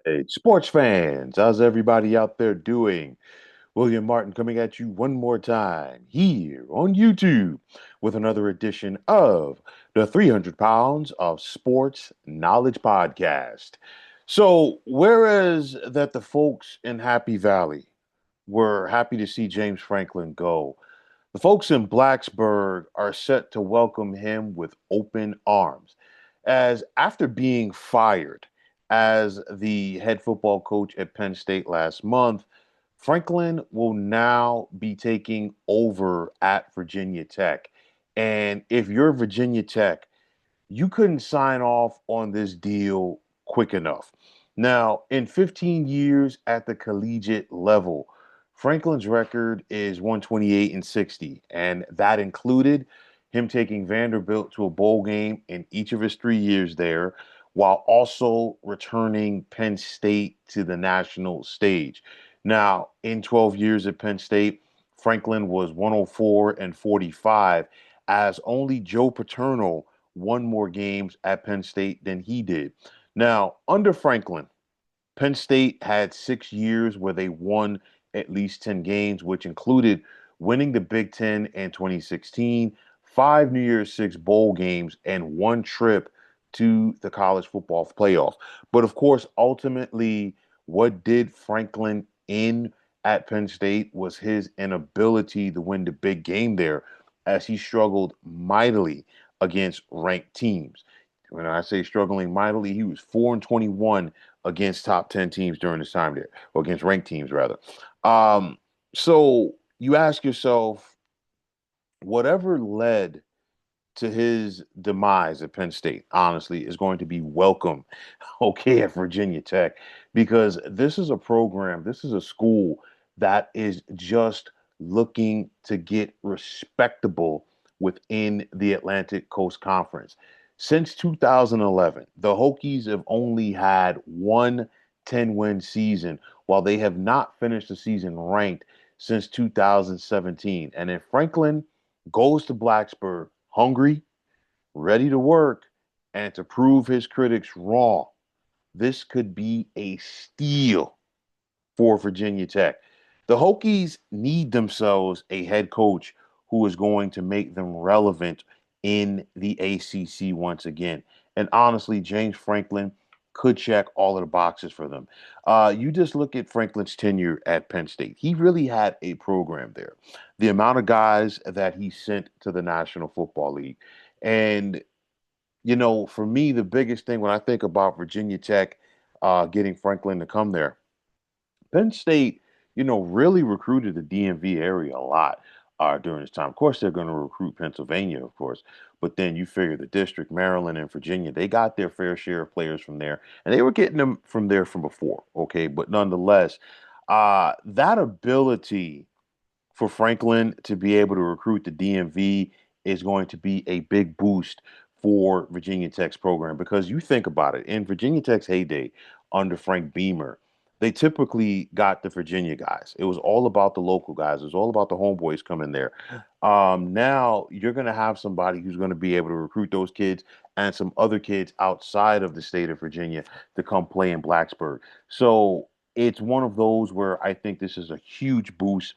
Hey, sports fans, how's everybody out there doing? William Martin coming at you one more time here on YouTube with another edition of the 300 Pounds of Sports Knowledge Podcast. So, whereas that the folks in Happy Valley were happy to see James Franklin go, the folks in Blacksburg are set to welcome him with open arms. As after being fired as the head football coach at Penn State last month, Franklin will now be taking over at Virginia Tech. And if you're Virginia Tech, you couldn't sign off on this deal quick enough. Now, in 15 years at the collegiate level, Franklin's record is 128 and 60, and that included him taking Vanderbilt to a bowl game in each of his 3 years there, while also returning Penn State to the national stage. Now, in 12 years at Penn State, Franklin was 104 and 45, as only Joe Paterno won more games at Penn State than he did. Now, under Franklin, Penn State had 6 years where they won at least 10 games, which included winning the Big Ten in 2016, five New Year's Six bowl games, and one trip to the college football playoff. But of course, ultimately, what did Franklin in at Penn State was his inability to win the big game there, as he struggled mightily against ranked teams. When I say struggling mightily, he was 4 and 21 against top 10 teams during his time there, or against ranked teams rather. Um, so you ask yourself, whatever led to his demise at Penn State, honestly, is going to be welcome, okay, at Virginia Tech, because this is a program, this is a school that is just looking to get respectable within the Atlantic Coast Conference. Since 2011, the Hokies have only had one 10-win season, while they have not finished the season ranked since 2017. And if Franklin goes to Blacksburg hungry, ready to work, and to prove his critics wrong, this could be a steal for Virginia Tech. The Hokies need themselves a head coach who is going to make them relevant in the ACC once again. And honestly, James Franklin could check all of the boxes for them. You just look at Franklin's tenure at Penn State. He really had a program there. The amount of guys that he sent to the National Football League. And for me, the biggest thing when I think about Virginia Tech getting Franklin to come there, Penn State, really recruited the DMV area a lot during this time. Of course, they're going to recruit Pennsylvania, of course, but then you figure the district, Maryland and Virginia, they got their fair share of players from there, and they were getting them from there from before, okay? But nonetheless, that ability for Franklin to be able to recruit the DMV is going to be a big boost for Virginia Tech's program because you think about it, in Virginia Tech's heyday under Frank Beamer, they typically got the Virginia guys. It was all about the local guys. It was all about the homeboys coming there. Now you're going to have somebody who's going to be able to recruit those kids and some other kids outside of the state of Virginia to come play in Blacksburg. So it's one of those where I think this is a huge boost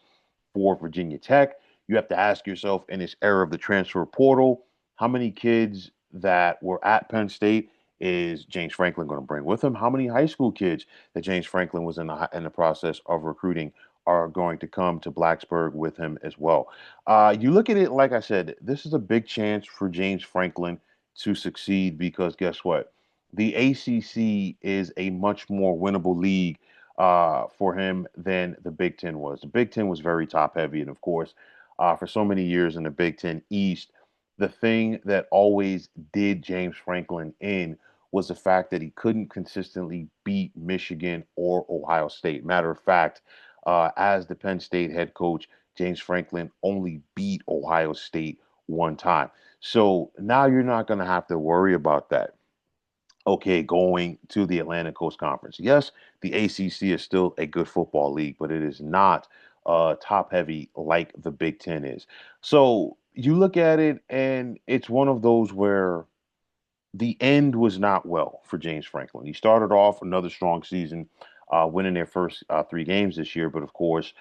for Virginia Tech. You have to ask yourself in this era of the transfer portal, how many kids that were at Penn State is James Franklin going to bring with him? How many high school kids that James Franklin was in the process of recruiting are going to come to Blacksburg with him as well? You look at it, like I said, this is a big chance for James Franklin to succeed because guess what? The ACC is a much more winnable league for him than the Big Ten was. The Big Ten was very top heavy, and of course, for so many years in the Big Ten East, the thing that always did James Franklin in was the fact that he couldn't consistently beat Michigan or Ohio State. Matter of fact, as the Penn State head coach, James Franklin only beat Ohio State one time. So now you're not going to have to worry about that, okay, going to the Atlantic Coast Conference. Yes, the ACC is still a good football league, but it is not top heavy like the Big Ten is. So you look at it, and it's one of those where the end was not well for James Franklin. He started off another strong season, winning their first three games this year, but of course,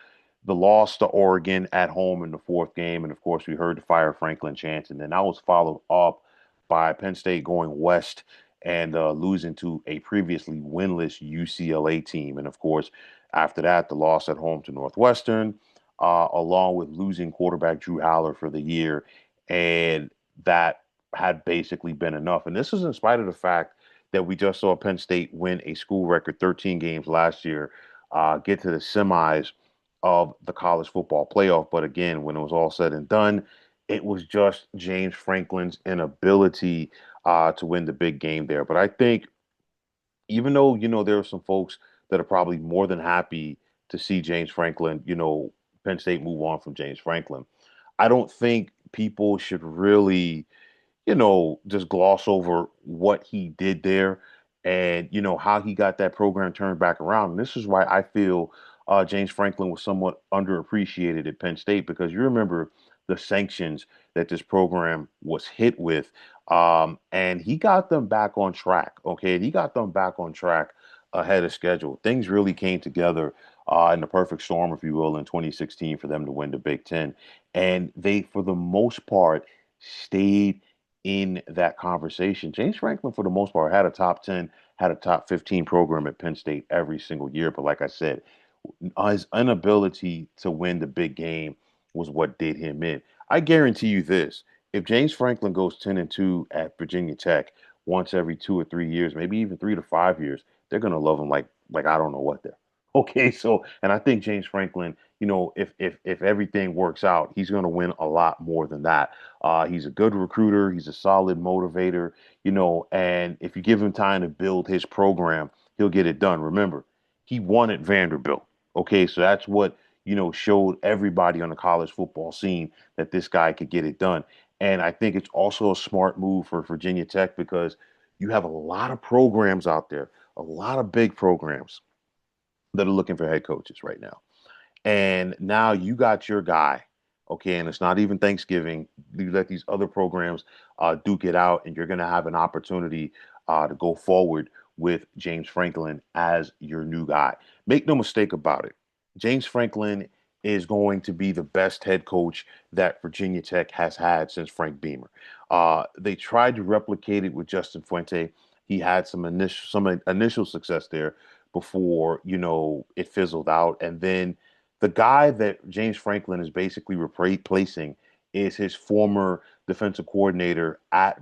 the loss to Oregon at home in the fourth game, and of course, we heard the Fire Franklin chant, and then that was followed up by Penn State going west and losing to a previously winless UCLA team, and of course, after that, the loss at home to Northwestern, along with losing quarterback Drew Haller for the year, and that had basically been enough. And this is in spite of the fact that we just saw Penn State win a school record 13 games last year, get to the semis of the college football playoff. But again, when it was all said and done, it was just James Franklin's inability to win the big game there. But I think even though, there are some folks that are probably more than happy to see James Franklin, Penn State move on from James Franklin, I don't think people should really just gloss over what he did there and, how he got that program turned back around. And this is why I feel James Franklin was somewhat underappreciated at Penn State because you remember the sanctions that this program was hit with. And he got them back on track. Okay. And he got them back on track ahead of schedule. Things really came together in the perfect storm, if you will, in 2016 for them to win the Big Ten. And they, for the most part, stayed in that conversation. James Franklin, for the most part, had a top 10, had a top 15 program at Penn State every single year. But like I said, his inability to win the big game was what did him in. I guarantee you this: if James Franklin goes 10-2 at Virginia Tech once every 2 or 3 years, maybe even 3 to 5 years, they're gonna love him like I don't know what they're. Okay, so and I think James Franklin, if everything works out, he's gonna win a lot more than that. He's a good recruiter, he's a solid motivator, and if you give him time to build his program, he'll get it done. Remember, he won at Vanderbilt. Okay, so that's what showed everybody on the college football scene that this guy could get it done. And I think it's also a smart move for Virginia Tech because you have a lot of programs out there, a lot of big programs that are looking for head coaches right now. And now you got your guy, okay, and it's not even Thanksgiving. You let these other programs duke it out, and you're going to have an opportunity to go forward with James Franklin as your new guy. Make no mistake about it. James Franklin is going to be the best head coach that Virginia Tech has had since Frank Beamer. They tried to replicate it with Justin Fuente. He had some initial success there before it fizzled out, and then the guy that James Franklin is basically replacing is his former defensive coordinator at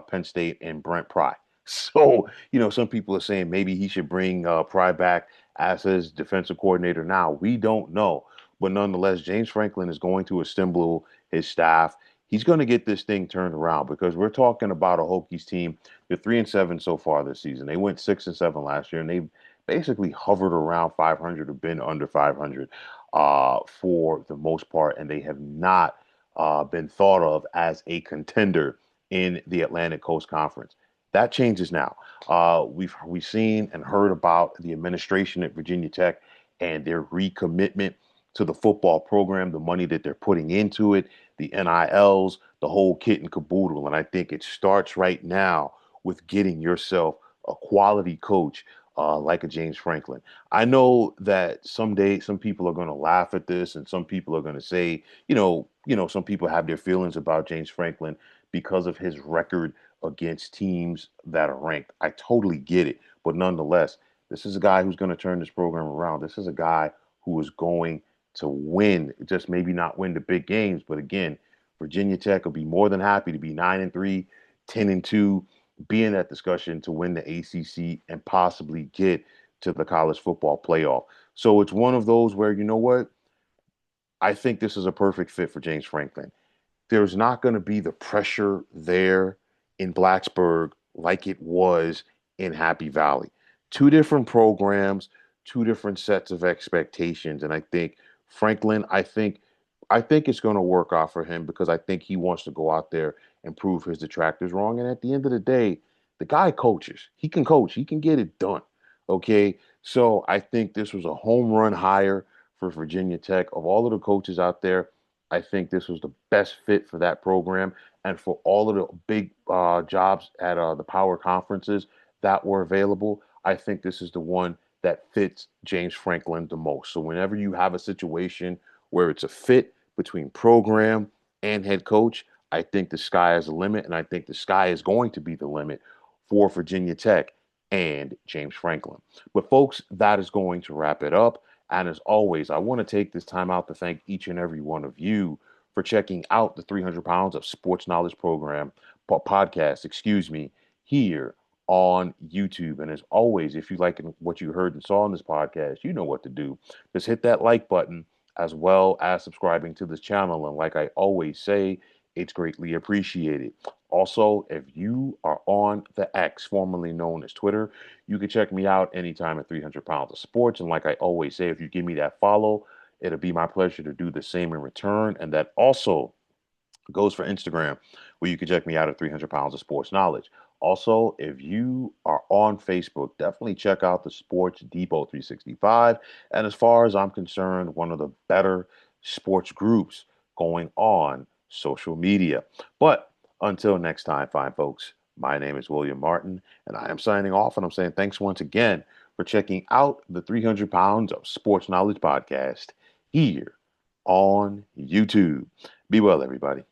Penn State and Brent Pry. So, some people are saying maybe he should bring Pry back as his defensive coordinator now. We don't know. But nonetheless, James Franklin is going to assemble his staff. He's going to get this thing turned around because we're talking about a Hokies team. They're 3-7 so far this season. They went 6-7 last year, and they basically hovered around 500 or been under 500 for the most part, and they have not been thought of as a contender in the Atlantic Coast Conference. That changes now. We've seen and heard about the administration at Virginia Tech and their recommitment to the football program, the money that they're putting into it, the NILs, the whole kit and caboodle. And I think it starts right now with getting yourself a quality coach like a James Franklin. I know that someday some people are going to laugh at this, and some people are going to say, some people have their feelings about James Franklin because of his record against teams that are ranked. I totally get it, but nonetheless, this is a guy who's going to turn this program around. This is a guy who is going to win, just maybe not win the big games, but again, Virginia Tech will be more than happy to be 9-3, 10-2, be in that discussion to win the ACC and possibly get to the college football playoff. So it's one of those where, you know what? I think this is a perfect fit for James Franklin. There's not going to be the pressure there in Blacksburg like it was in Happy Valley. Two different programs, two different sets of expectations, and I think Franklin, I think it's going to work out for him because I think he wants to go out there and prove his detractors wrong. And at the end of the day, the guy coaches. He can coach. He can get it done. Okay. So I think this was a home run hire for Virginia Tech. Of all of the coaches out there, I think this was the best fit for that program and for all of the big jobs at the power conferences that were available. I think this is the one that fits James Franklin the most. So whenever you have a situation where it's a fit between program and head coach, I think the sky is the limit, and I think the sky is going to be the limit for Virginia Tech and James Franklin. But folks, that is going to wrap it up. And as always, I want to take this time out to thank each and every one of you for checking out the 300 Pounds of Sports Knowledge Program podcast, here on YouTube. And as always, if you like what you heard and saw in this podcast, you know what to do. Just hit that like button as well as subscribing to this channel. And like I always say, it's greatly appreciated. Also, if you are on the X, formerly known as Twitter, you can check me out anytime at 300 Pounds of Sports. And like I always say, if you give me that follow, it'll be my pleasure to do the same in return. And that also goes for Instagram, where you can check me out at 300 Pounds of Sports Knowledge. Also, if you are on Facebook, definitely check out the Sports Depot 365. And as far as I'm concerned, one of the better sports groups going on social media. But until next time, fine folks, my name is William Martin, and I am signing off. And I'm saying thanks once again for checking out the 300 Pounds of Sports Knowledge podcast here on YouTube. Be well, everybody.